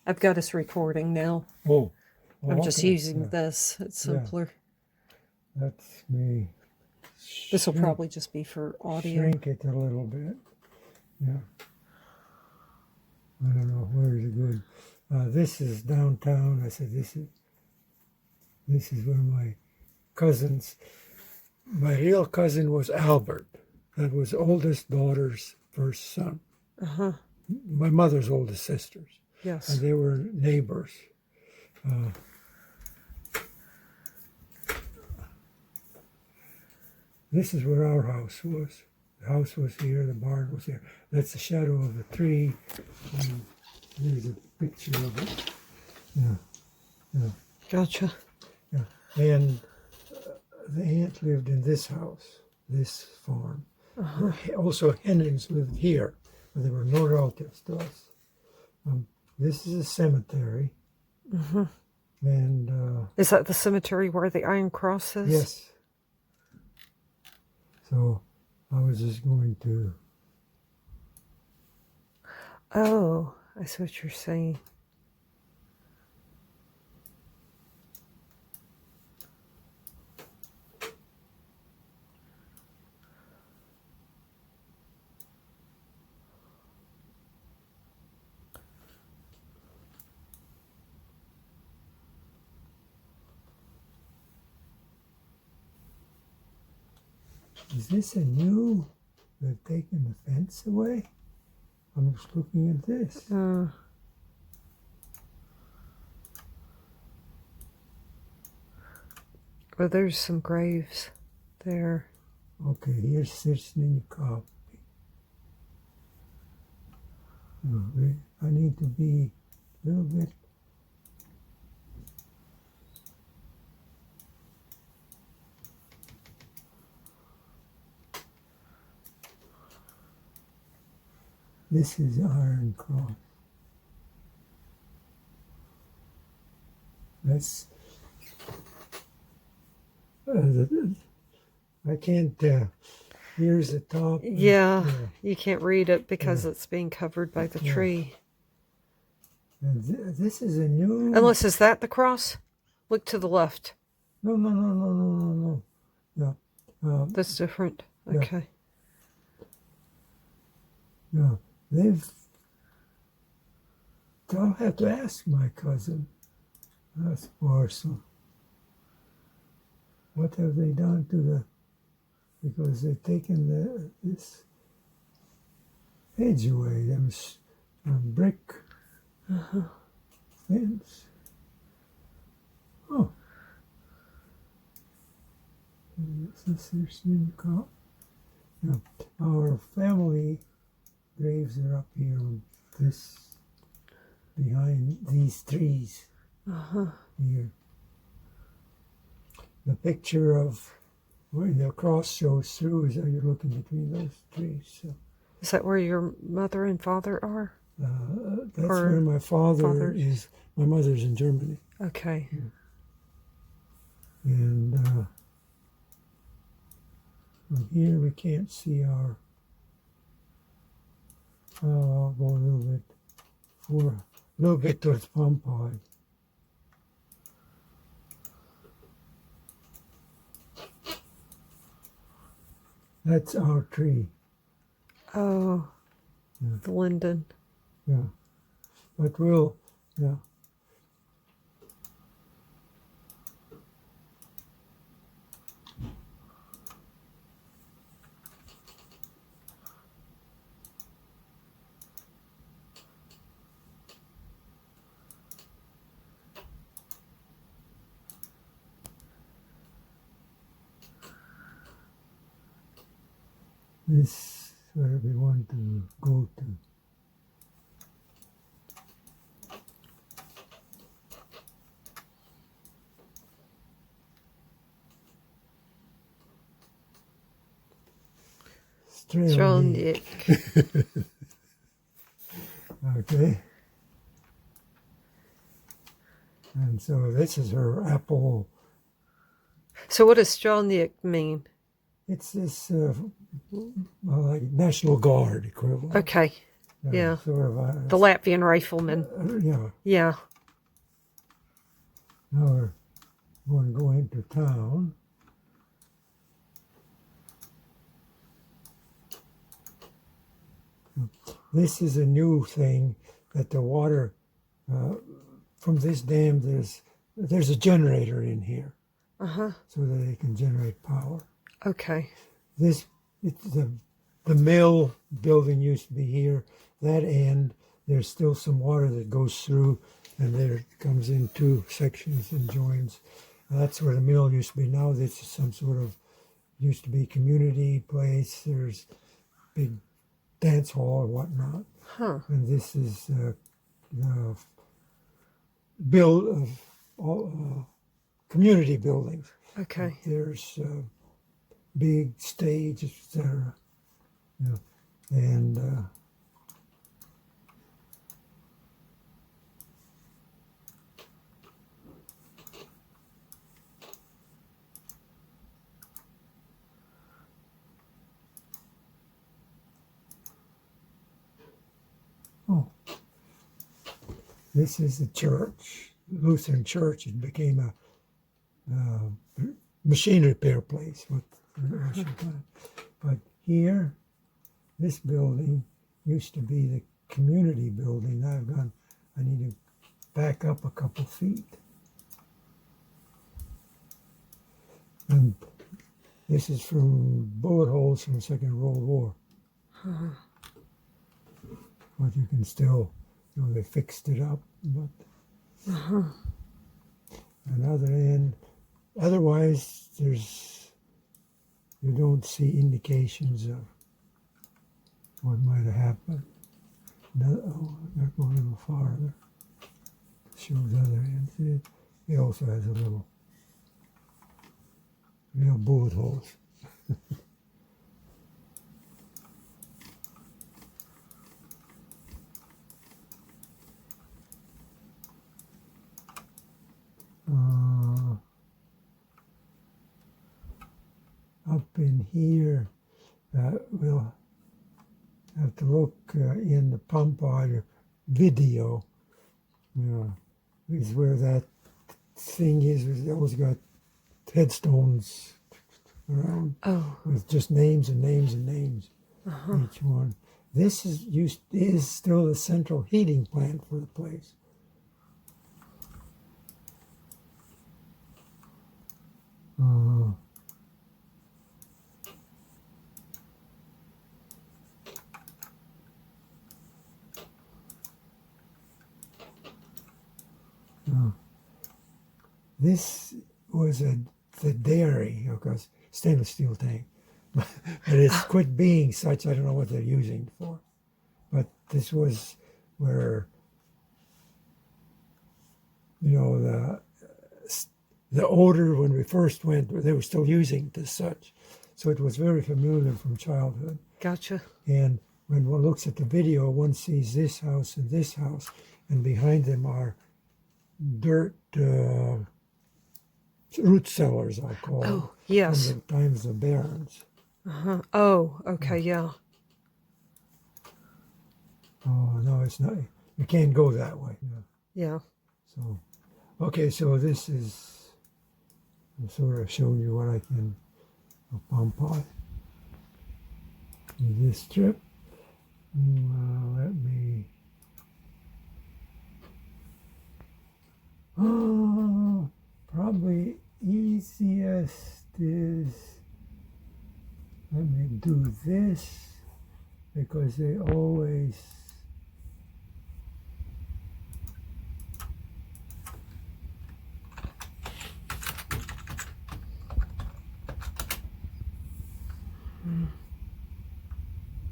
I've got us recording now. Oh. I'm just okay. using this. It's simpler. That's me. This will probably just be for audio. Shrink it a little bit. Yeah. I don't know where's it good. This is downtown. I said this is where my cousins. My real cousin was Albert. That was oldest daughter's first son. My mother's oldest sisters. Yes. And they were neighbors. This is where our house was. The house was here, the barn was here. That's the shadow of a tree. Here's a picture of it. Yeah. Gotcha. Yeah. And the aunt lived in this house, this farm. Also, Henins lived here, but there were no relatives to us. This is a cemetery. And is that the cemetery where the Iron Cross is? yes. So I was just going to. Oh, I see what you're saying. Is this a new? They've taken the fence away? I'm just looking at this. Well, there's some graves there. Okay, here's Sudmalis copy. I need to be a little bit. This is Iron Cross. That's. I can't. Here's the top. Yeah, you can't read it because it's being covered by the tree. And this is a new. Unless, is that the cross? Look to the left. No. Yeah. That's different. Okay. Yeah. I'll have to ask my cousin. That's Parcel. What have they done to the? Because they've taken this edge away. Them brick fence. Oh. This is yeah. Our family graves are up here on this, behind these trees here. The picture of where the cross shows through is how you're looking between those trees. So, is that where your mother and father are? That's where my father is. My mother's in Germany. Okay. Yeah. And from here we can't see our. I'll go a little bit towards Pompeii. That's our tree. Oh, the linden. Yeah, but yeah. This is where we want to go to. Strelnik. Okay. And so this is her apple. So what does Strelnik mean? It's this like National Guard equivalent. Okay. Yeah. Sort of The Latvian rifleman. yeah. Yeah. Now we're going to go into town. This is a new thing that the water from this dam. There's a generator in here, so that they can generate power. Okay. The mill building used to be here. That end, there's still some water that goes through, and there it comes in two sections and joins. That's where the mill used to be. Now this is some sort of used to be community place. There's big dance hall or whatnot. Huh. And this is community buildings. Okay. There's big stage, etc. Yeah. And this is the church, Lutheran church. It became a machine repair place. But here, this building used to be the community building. I need to back up a couple feet. And this is from bullet holes from the Second World War. But you can still, they fixed it up. But another end, otherwise, you don't see indications of what might have happened. They're going a little farther. Shows other ends. It also has a little bullet holes. Up in here, we'll have to look in the pump audio video. Is where that thing is. It's always got headstones around with just names and names and names. Each one. This is still the central heating plant for the place. This was the dairy, of course, stainless steel tank. But it's quit being such. I don't know what they're using it for. But this was where, the odor when we first went, they were still using it as such. So it was very familiar from childhood. Gotcha. And when one looks at the video, one sees this house and this house, and behind them are dirt root cellars, I'll call them. Oh, yes. From the times of barons. Oh, okay, yeah. Oh, no, it's not. You can't go that way. No. Yeah. So, okay, so this is sort of showing you what I can pump on. This strip. Let me. Probably easiest is, let me do this, because they always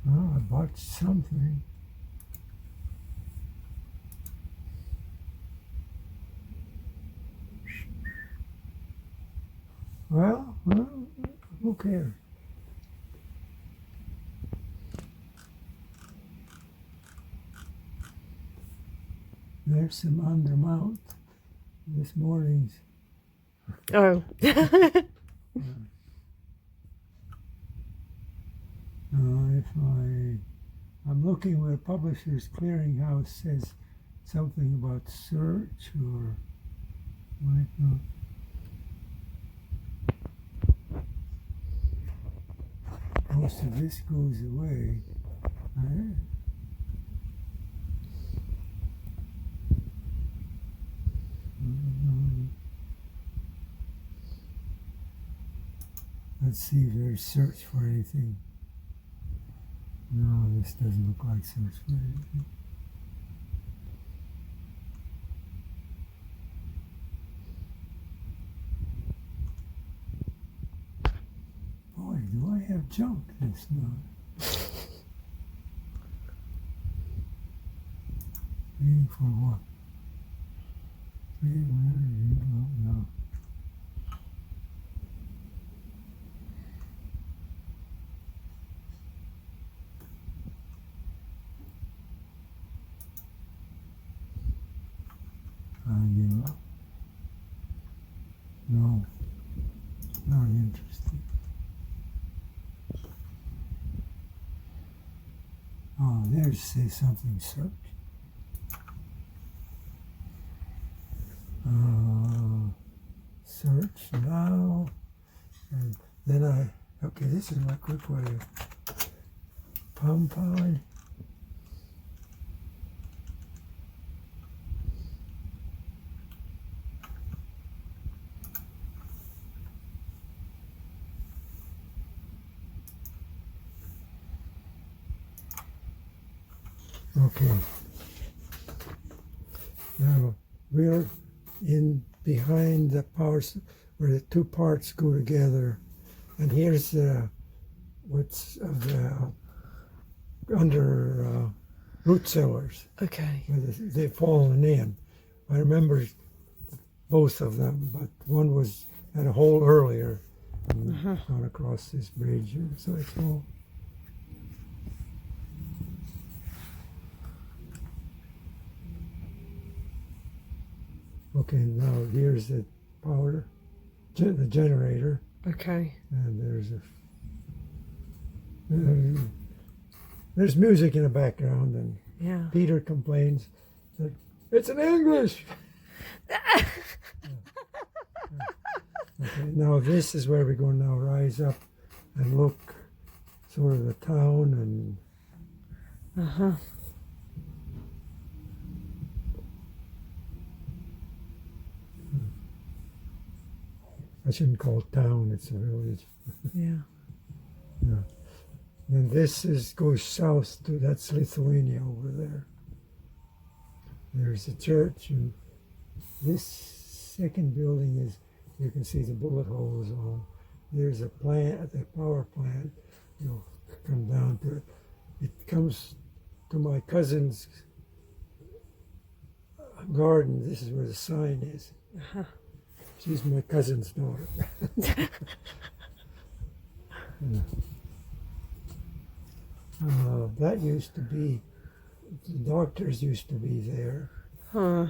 I bought something. Well, who cares? There's some undermount this morning's. Oh. If I I'm looking where Publishers Clearinghouse says something about search or might not. Most of this goes away. Right? Let's see if there's search for anything. No, this doesn't look like search for anything. Boy, do I have junk this month. Waiting for what? Where are you? Oh, no. Yeah. No, not interesting. Oh, there's say something search. Search now, and then okay, this is my quick way of palm pie. Okay. Now we're in behind the parts where the two parts go together, and here's what's under root cellars. Okay. Where they've fallen in. I remember both of them, but one was at a hole earlier and gone across this bridge, so it's all. Okay, now here's the power, the generator, Okay. and there's music in the background, and Yeah. Peter complains that it's in English. Okay, now this is where we're going to now rise up and look sort of the town and I shouldn't call it town, it's a village. Yeah. Yeah. And this goes south to, that's Lithuania over there. There's a church, and this second building is, you can see the bullet holes on. There's a plant, the power plant. You'll come down to it. It comes to my cousin's garden. This is where the sign is. She's my cousin's daughter. That used to be, the doctors used to be there. Huh.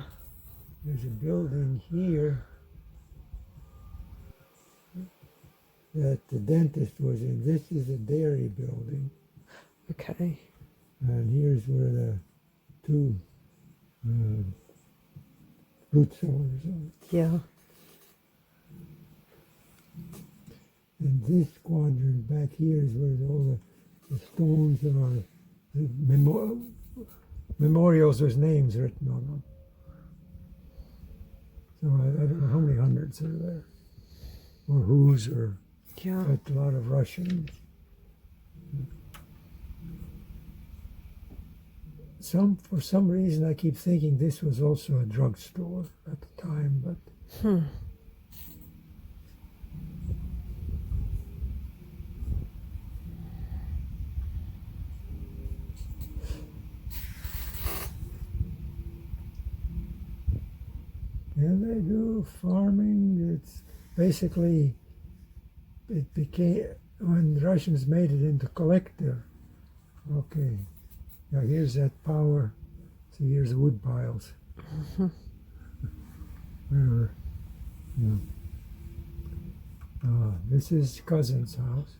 There's a building here that the dentist was in. This is a dairy building. Okay. And here's where the two root cellars are. Yeah. And this quadrant back here is where all the stones are, the memorials, there's names written on them. So I don't know how many hundreds are there, or whose, or Yeah. but a lot of Russians. For some reason, I keep thinking this was also a drugstore at the time, but. And they do farming. It's basically, it became, when the Russians made it into collective. Okay, now here's that power. See, here's the wood piles. Where, yeah. This is cousin's house.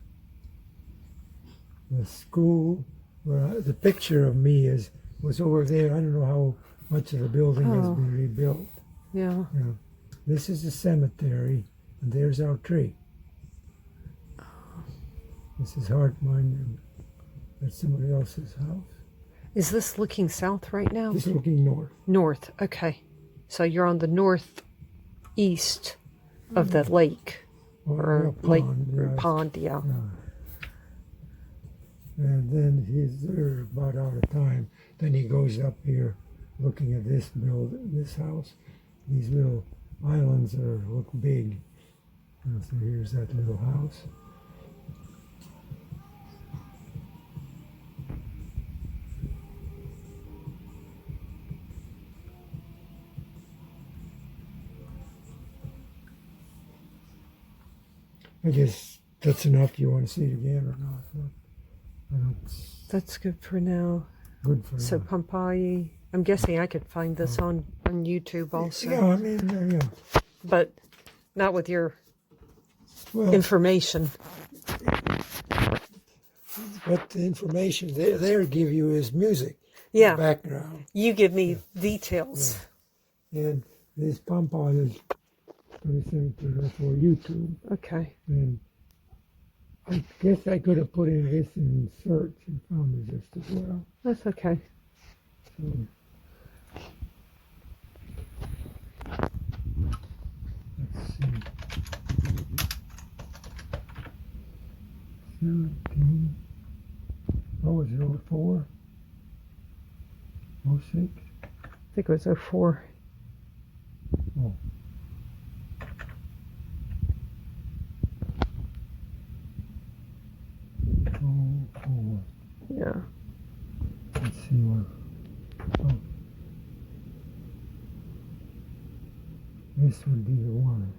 The school Well, the picture of me was over there. I don't know how much of the building has Oh. been rebuilt. Yeah. You know, this is the cemetery, and there's our tree. This is Hartmine, and that's somebody else's house. Is this looking south right now? Just looking north. North. Okay. So you're on the northeast of the lake or yeah, lake pond, or yeah. pond. Yeah. And then he's there about out of time. Then he goes up here looking at this this house. These little islands look big. And so here's that little house. I guess that's enough. Do you want to see it again or not? I don't, That's good for now. good for So now. Pompeii. I'm guessing I could find this on YouTube also, Yeah, I mean, yeah. but not with your Well, information. what the information they give you is music, Yeah. background. You give me details. And this pampa is pretty simple for YouTube. Okay. And I guess I could have put in this in search and found it just as well. That's okay. So, let's see. 17. What was it, 04? 06? I think it was 04. Oh. Oh, Yeah. let's see what. Oh. This would be the one.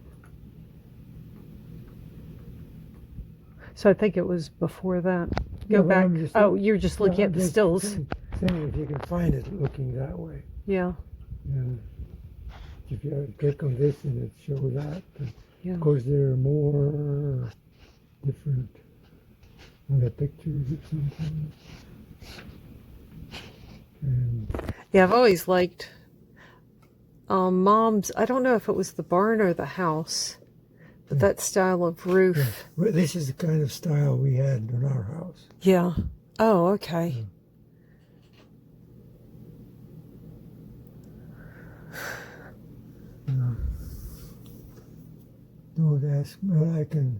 So I think it was before that. Yeah, Go but back. I'm just Oh, look- you're just looking Yeah, at the just stills. Saying if you can find it looking that way. Yeah. And if you click on this and it shows that. Yeah. Of course, there are more different pictures or something. And Yeah, I've always liked Mom's. I don't know if it was the barn or the house, but that style of roof. well, this is the kind of style we had in our house. Yeah. Oh, okay. Don't ask. Well, I can.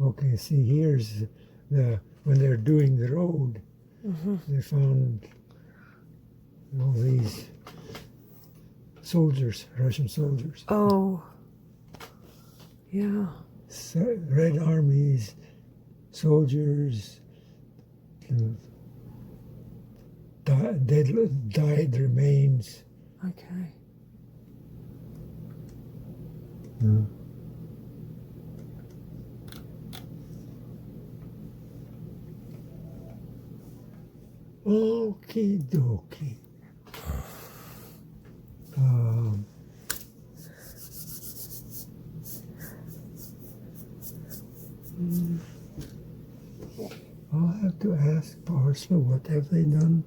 Okay, see, here's when they're doing the road, they found all these soldiers, Russian soldiers. Oh. Yeah. Red Armies, soldiers, died remains. Okay. Okie dokie. I'll have to ask Parcel what have they done